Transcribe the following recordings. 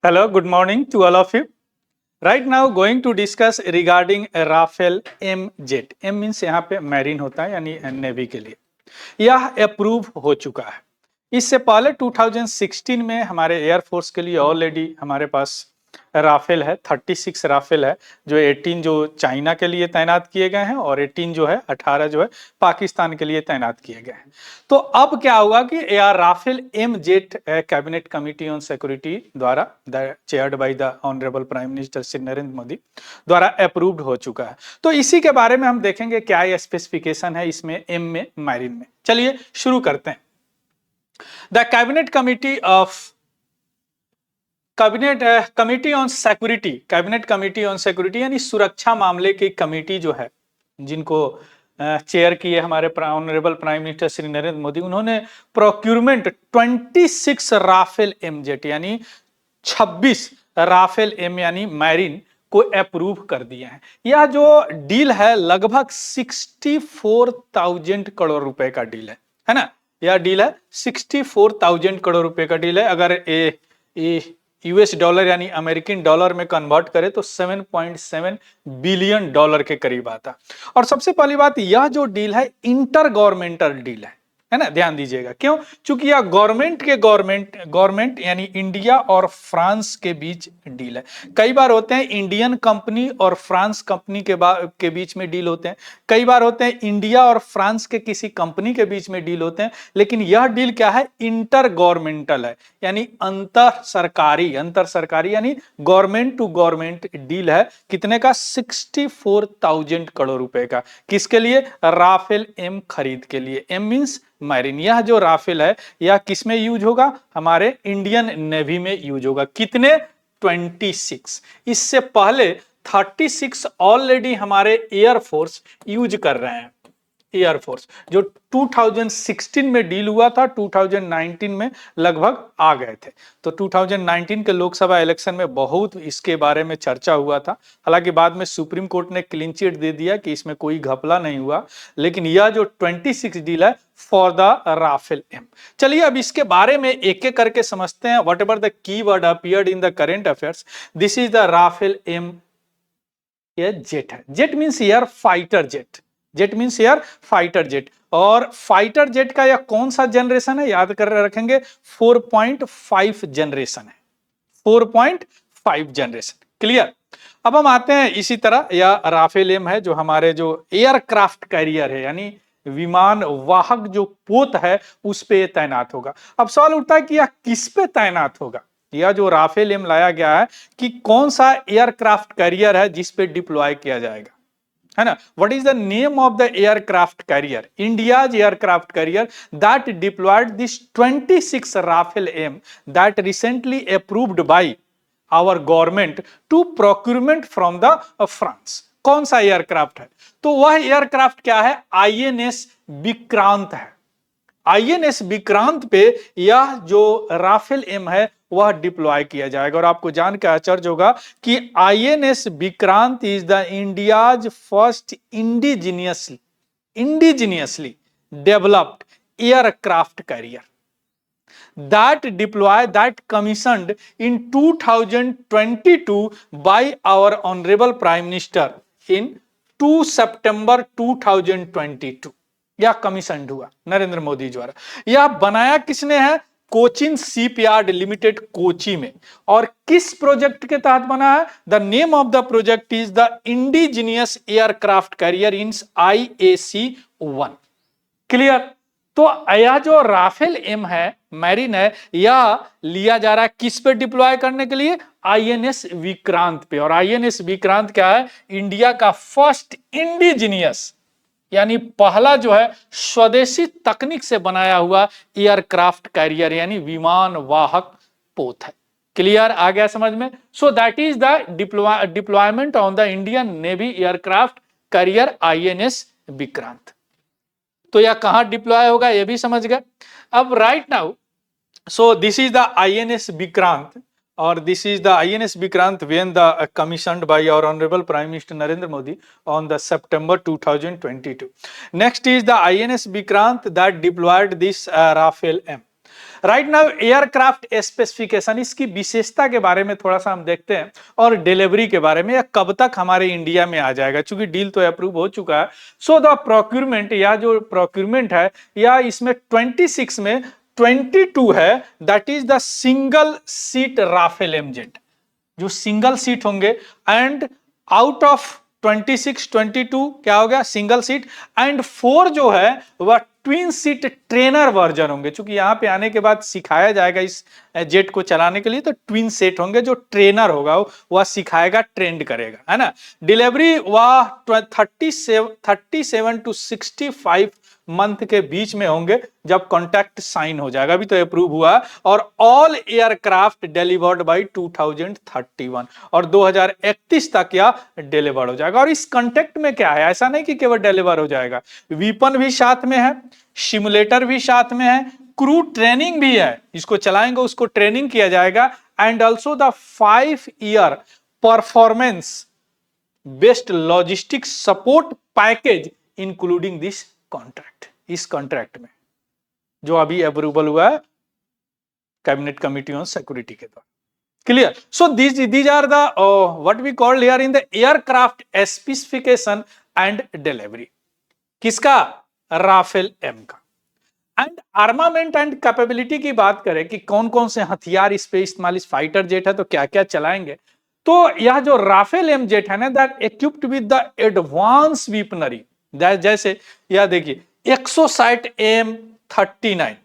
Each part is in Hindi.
Hello, good morning to all of you. Right now going to discuss regarding Rafale M jet. M means यहाँ पे मैरीन होता है यानी नेवी के लिए। यह अप्रूव हो चुका है। इससे पहले 2016 में हमारे एयरफोर्स के लिए ऑलरेडी हमारे पास राफेल है, 36 राफेल है, जो 18 जो चाइना के लिए तैनात किए गए हैं और 18 जो है 18 जो है पाकिस्तान के लिए तैनात किए गए हैं। तो अब क्या होगा कि air Rafale M jet cabinet committee on security द्वारा chaired by the honourable prime minister Shri Narendra Modi द्वारा अप्रूव्ड हो चुका है। तो इसी के बारे में हम देखेंगे क्या ये स्पेसिफिकेशन है इसमें एम में मैरीन में। चलिए शुरू करते हैं। The cabinet committee of committee on security, cabinet committee on security यानी सुरक्षा मामले की कमेटी जो है, जिनको चेयर किए हमारे honourable prime minister Shri Narendra Modi, उन्होंने प्रोक्यूरमेंट 26 राफेल एम जेट यानी 26 राफेल एम यानी मैरीन को अप्रूव कर दिए हैं। यह जो डील है लगभग 64,000 करोड़ रुपए का डील है ना। यह डील है 64,000 करोड़ रुपए का डील है। अगर यूएस डॉलर यानी अमेरिकन डॉलर में कन्वर्ट करें तो 7.7 बिलियन डॉलर के करीब आता। और सबसे पहली बात, यह जो डील है इंटर गवर्नमेंटल डील है ना, ध्यान दीजिएगा। क्यों? चूंकि यह गवर्नमेंट यानी इंडिया और फ्रांस के बीच डील है। कई बार होते हैं इंडियन कंपनी और फ्रांस कंपनी के बीच में डील होते हैं, कई बार होते हैं इंडिया और फ्रांस के किसी कंपनी के बीच में डील होते हैं, लेकिन यह डील क्या है? इंटर गवर्नमेंटल है, यानी अंतर सरकारी यानी गवर्नमेंट टू गवर्नमेंट डील है। कितने का? 64,000 करोड़ रुपए का। किसके लिए? राफेल एम खरीद के लिए। M means marine. यह जो राफेल है यह किस में यूज होगा? हमारे इंडियन नेवी में यूज होगा। कितने? 26। इससे पहले 36 ऑलरेडी हमारे एयरफोर्स यूज कर रहे हैं। एयरफोर्स जो 2016 में डील हुआ था, 2019 में लगभग आ गए थे। तो 2019 के लोकसभा इलेक्शन में बहुत इसके बारे में चर्चा हुआ था। हालांकि बाद में सुप्रीम कोर्ट ने क्लीन चिट दे दिया कि इसमें कोई घपला नहीं हुआ, लेकिन यह जो 26 डील है फॉर द राफेल एम। चलिए अब इसके बारे में एक एक करके समझते हैं। Whatever the key word appeared in the current affairs, this is the Rafale M. ये जेट है। Jet means air fighter jet. Jet means air fighter jet. और फाइटर जेट का यह कौन सा जनरेशन है? याद कर रखेंगे, 4.5 जनरेशन है। 4.5 जनरेशन। क्लियर? अब हम आते हैं इसी तरह, यह राफेल एम है जो हमारे जो एयरक्राफ्ट कैरियर है यानी विमान वाहक जो पोत है उस पे तैनात होगा। अब सवाल उठता है कि यह किस पे तैनात होगा? यह जो राफेल एम लाया गया है कि कौन सा एयरक्राफ्ट कैरियर है जिस पे डिप्लॉय किया जाएगा, है ना। What is the name of the aircraft carrier? India's aircraft carrier that deployed this 26 Rafale M that recently approved by our government to procurement from the France. कौन सा एयरक्राफ्ट है? तो वह एयरक्राफ्ट क्या है? आईएनएस विक्रांत है। आईएनएस विक्रांत पे यह जो राफेल एम है वह डिप्लॉय किया जाएगा। और आपको जान के आश्चर्य होगा कि INS Vikrant is the India's first indigenously developed aircraft carrier that commissioned in 2022 by our honorable prime minister in 2 September 2022। यह कमीशन हुआ नरेंद्र मोदी द्वारा। यह बनाया किसने है? कोचिन शिपयार्ड लिमिटेड कोची में। और किस प्रोजेक्ट के तहत बना है? The name of the project is the indigenous aircraft carrier in IAC-1। Clear? तो यह जो राफेल एम है मैरीन है, यह लिया जा रहा है किस पे डिप्लॉय करने के लिए? आईएनएस विक्रांत पे। और आईएनएस विक्रांत क्या है? इंडिया का फर्स्ट इंडिजिनियस यानी पहला जो है स्वदेशी तकनीक से बनाया हुआ एयरक्राफ्ट कैरियर यानी विमान वाहक पोत है। क्लियर? आ गया समझ में? So that is the deployment on the Indian navy aircraft carrier INS Vikrant. तो यह कहां डिप्लॉय होगा यह भी समझ गए। अब right now, so this is the INS Vikrant, और this is the INS Vikrant when the commissioned by our honorable Prime Minister Narendra Modi on the September 2022. Next is the INS Vikrant that deployed this Rafale M. Right now aircraft specification, इसकी विशेषता के बारे में थोड़ा सा हम देखते हैं और डिलीवरी के बारे में, या कब तक हमारे इंडिया में आ जाएगा, क्योंकि डील तो अप्रूव हो चुका है। सो द प्रोक्यूरमेंट, या जो प्रोक्यूरमेंट है, या इसमें 26 में 22 है, that is the single seat Rafale M jet, जो सिंगल सीट होंगे। एंड आउट ऑफ 26 22 क्या हो गया, सिंगल सीट। एंड 4 जो है वह ट्विन सीट ट्रेनर वर्जन होंगे, क्योंकि यहां पे आने के बाद सिखाया जाएगा इस जेट को चलाने के लिए, तो ट्विन सेट होंगे, जो ट्रेनर होगा वह सिखाएगा, ट्रेंड करेगा, है ना। डिलीवरी वह 37 टू 65 मंथ के बीच में होंगे, जब कॉन्ट्रैक्ट साइन हो जाएगा, अभी तो अप्रूव हुआ। और ऑल एयरक्राफ्ट डिलीवर्ड बाय 2031, और 2031 तक यह डिलीवर हो जाएगा। और इस कॉन्ट्रैक्ट में क्या है, ऐसा नहीं कि केवल डिलीवर हो जाएगा, वीपन भी साथ में है, सिमुलेटर भी साथ में है, क्रू ट्रेनिंग भी है, इसको चलाएंगे उसको ट्रेनिंग किया जाएगा। And also the 5 year performance based logistic support package including this contract, इस कॉन्ट्रैक्ट में जो अभी अप्रूवल हुआ है कैबिनेट कमिटी ऑन सिक्योरिटी के द्वारा। Clear? So these are the what we call here in the aircraft specification and delivery, किसका, राफेल एम का। एंड आर्मामेंट एंड कैपेबिलिटी की बात करें कि कौन कौन से हथियार इस पे इस्तेमाल, इस फाइटर जेट है तो क्या क्या चलाएंगे, तो यह जो राफेल एम जेट है ना, that equipped with the advance weaponry, जैसे यह देखिए 160 M39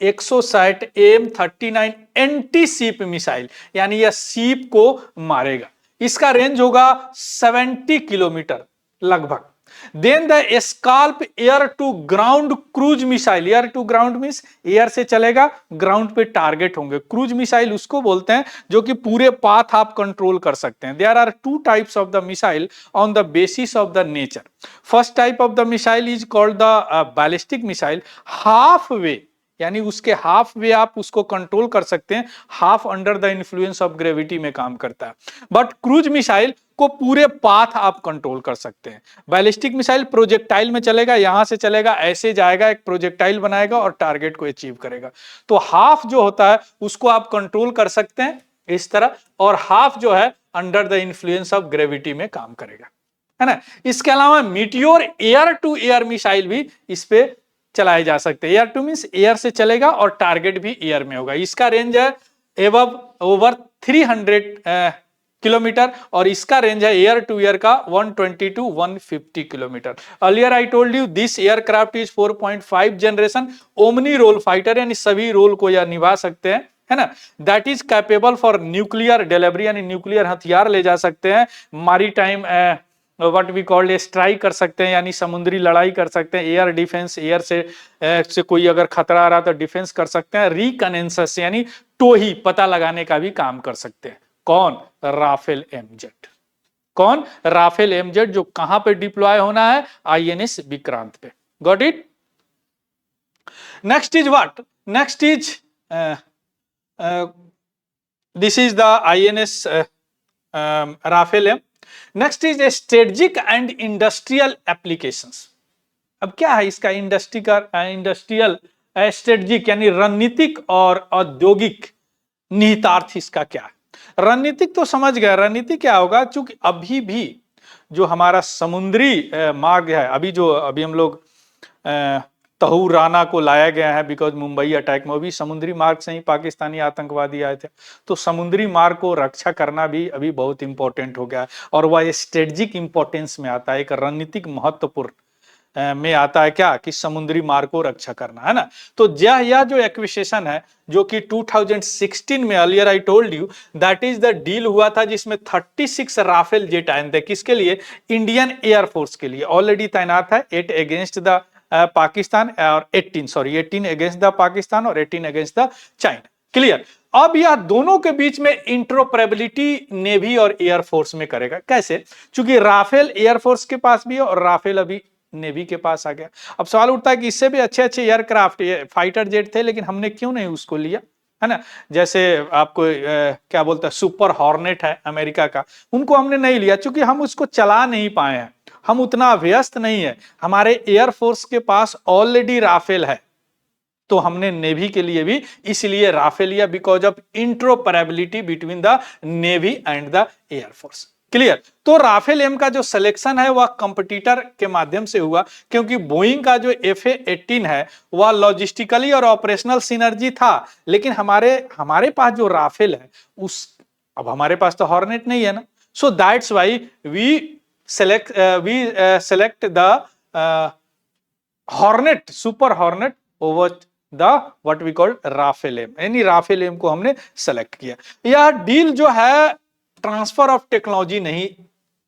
160 M39 एंटी सीप मिसाइल, यानी यह सीप को मारेगा, इसका रेंज होगा 70 किलोमीटर लगभग। Then the SCALP air to ground cruise missile, air to ground means air से चलेगा, ग्राउंड पे टारगेट होंगे। क्रूज मिसाइल उसको बोलते हैं जो कि पूरे पाथ आप कंट्रोल कर सकते हैं। There are 2 types of the missile on the basis of the nature. First type of the missile is called the ballistic missile, half way, यानी उसके हाफ वे आप उसको कंट्रोल कर सकते हैं, half under the influence of gravity में काम करता है। बट क्रूज मिसाइल को पूरे पाथ आप कंट्रोल कर सकते हैं। बैलिस्टिक मिसाइल प्रोजेक्टाइल में चलेगा, यहां से चलेगा, ऐसे जाएगा, एक प्रोजेक्टाइल बनाएगा और टारगेट को अचीव करेगा। तो हाफ जो होता है उसको आप कंट्रोल कर सकते हैं इस तरह, और हाफ जो है under the influence of gravity में काम करेगा, है ना। इसके अलावा Meteor air to air missile भी इस पे चलाए जा सकते हैं। एयर टू मींस एयर से चलेगा और टारगेट भी एयर में होगा। इसका रेंज है एबव ओवर 300 किलोमीटर, और इसका रेंज है एयर टू एयर का 120 टू 150 किलोमीटर। Earlier I told you this aircraft is 4.5 generation omni role fighter, यानी सभी रोल को यह निभा सकते हैं, है ना। That is capable for nuclear delivery, यानी न्यूक्लियर हथियार ले जा सकते हैं, मारीटाइम व्हाट वी कॉल्ड स्ट्राइक कर सकते हैं, यानी समुद्री लड़ाई कर सकते हैं, एयर डिफेंस, एयर से कोई अगर खतरा आ रहा तो डिफेंस कर सकते हैं, रिकनेंसस यानी टोही पता लगाने का भी काम कर सकते हैं। कौन? राफेल एमजेट। कौन? राफेल एमजेट, जो कहां पे डिप्लॉय होना है? आईएनएस विक्रांत पे। Got it? Next is what? Next is this is the INS Rafale M. Next is strategic and industrial applications. अब क्या है इसका इंडस्ट्रियल स्ट्रेटेजिक, यानी रणनीतिक और औद्योगिक निहितार्थ इसका क्या है? रणनीतिक तो समझ गए, रणनीति क्या होगा, चूंकि अभी भी जो हमारा समुद्री मार्ग है, अभी हम लोग तहूर राना को लाया गया है बिकॉज मुंबई अटैक में, भी समुद्री मार्ग से ही पाकिस्तानी आतंकवादी आए थे। तो समुद्री मार्ग को रक्षा करना भी अभी बहुत इंपॉर्टेंट हो गया है, और वह स्ट्रेटेजिक इंपॉर्टेंस में आता है, एक रणनीतिक महत्वपूर्ण में आता है क्या, कि समुद्री मार्ग को रक्षा करना, है ना। तो यह जो एक्विजिशन है जो कि 2016 में, earlier I told you that is the deal हुआ था, जिसमें 36 राफेल जेट आए थे। किसके लिए? इंडियन एयरफोर्स के लिए। ऑलरेडी तैनात है 8 अगेंस्ट द पाकिस्तान, और 18 अगेंस्ट द पाकिस्तान और 18 अगेंस्ट द चाइना। क्लियर? अब यह दोनों के बीच में इंट्रोपरेबिलिटी नेवी और एयरफोर्स में करेगा। कैसे? क्योंकि राफेल एयरफोर्स के पास भी है और राफेल अभी नेवी के पास आ गया। अब सवाल उठता है कि इससे भी अच्छे अच्छे एयरक्राफ्ट फाइटर जेट थे, लेकिन हमने क्यों नहीं उसको लिया, है ना। जैसे आपको क्या बोलता है, सुपर हॉर्नेट है अमेरिका का, उनको हमने नहीं लिया क्योंकि हम उसको चला नहीं पाए हैं, हम उतना व्यस्त नहीं है। हमारे एयरफोर्स के पास ऑलरेडी राफेल है, तो हमने नेवी के लिए भी इसलिए राफेल लिया, because of interoperability between the navy and the air force. Clear. तो राफेल एम का जो सिलेक्शन है वह कंपटीटर के माध्यम से हुआ, क्योंकि बोइंग का जो FA-18 है वह लॉजिस्टिकली और ऑपरेशनल सिनर्जी था, लेकिन हमारे पास जो राफेल है अब हमारे पास तो हॉर्नेट नहीं है ना, so that's why we select the Hornet, super Hornet over the what we called Rafale M, यानी राफेल एम को हमने सेलेक्ट किया। यह डील जो है ट्रांसफर ऑफ टेक्नोलॉजी नहीं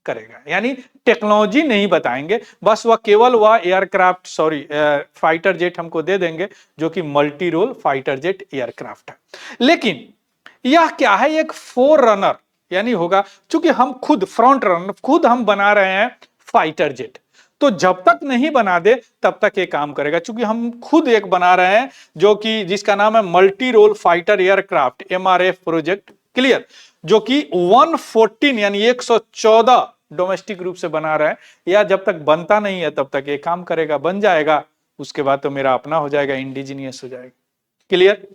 करेगा, यानी टेक्नोलॉजी नहीं बताएंगे, बस वह एयरक्राफ्ट फाइटर जेट हमको दे देंगे जो कि multi role fighter jet aircraft है। लेकिन यह क्या है, एक फोर रनर यानी होगा, चूंकि हम खुद फ्रंट रनर खुद हम बना रहे हैं फाइटर जेट, तो जब तक नहीं बना दे तब तक ये काम करेगा। चूंकि हम खुद एक बना रहे हैं जो कि जिसका नाम है multi role fighter aircraft MRF project. Clear. जो कि 114 यानी 114 डोमेस्टिक रूप से बना रहा है, या जब तक बनता नहीं है तब तक ये काम करेगा, बन जाएगा उसके बाद तो मेरा अपना हो जाएगा, इंडिजीनियस हो जाएगा। Clear.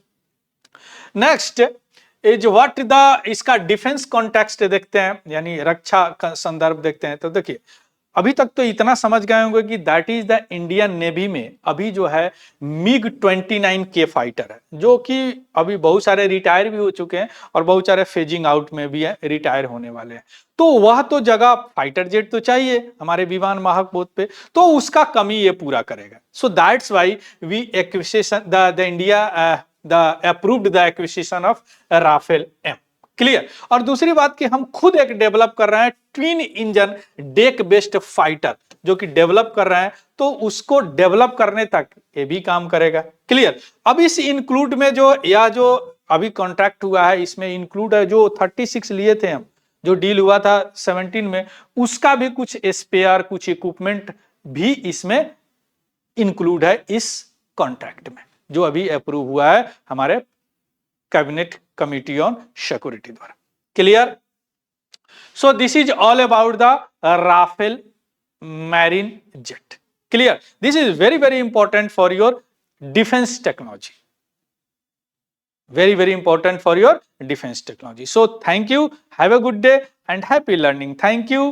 Next is what the, इसका डिफेंस कॉन्टेक्स्ट देखते हैं, यानी रक्षा का संदर्भ देखते हैं। तो देखिए अभी तक तो इतना समझ गए होंगे कि that is the Indian navy में अभी जो है MiG-29K फाइटर है, जो कि अभी बहुत सारे रिटायर भी हो चुके हैं और बहुत सारे फेजिंग आउट में भी है, रिटायर होने वाले हैं। तो वह तो जगह फाइटर जेट तो चाहिए हमारे विमान वाहक पोत पे, तो उसका कमी ये पूरा करेगा। So that's why we acquisition the India approved the acquisition of Rafale M. Clear. और दूसरी बात कि हम खुद एक डेवलप कर रहे हैं twin engine deck based fighter, जो कि डेवलप कर रहे हैं, तो उसको डेवलप करने तक ये भी काम करेगा। क्लियर। अब इस इंक्लूड में जो अभी कॉन्ट्रैक्ट हुआ है इसमें इंक्लूड है जो 36 लिए थे हम, जो डील हुआ था 17 में, उसका भी कुछ स्पेयर कुछ इक्विपमेंट भी इसमें इंक्लूड है इस कॉन्ट्रैक्ट में, जो अभी अप्रूव हुआ है हमारे कैबिनेट कमिटी ऑन सिक्योरिटी द्वारा। Clear. So this is all about the Rafale marine jet. Clear. This is very very important for your defence technology, very very important for your defense technology. So thank you, have a good day and happy learning. Thank you.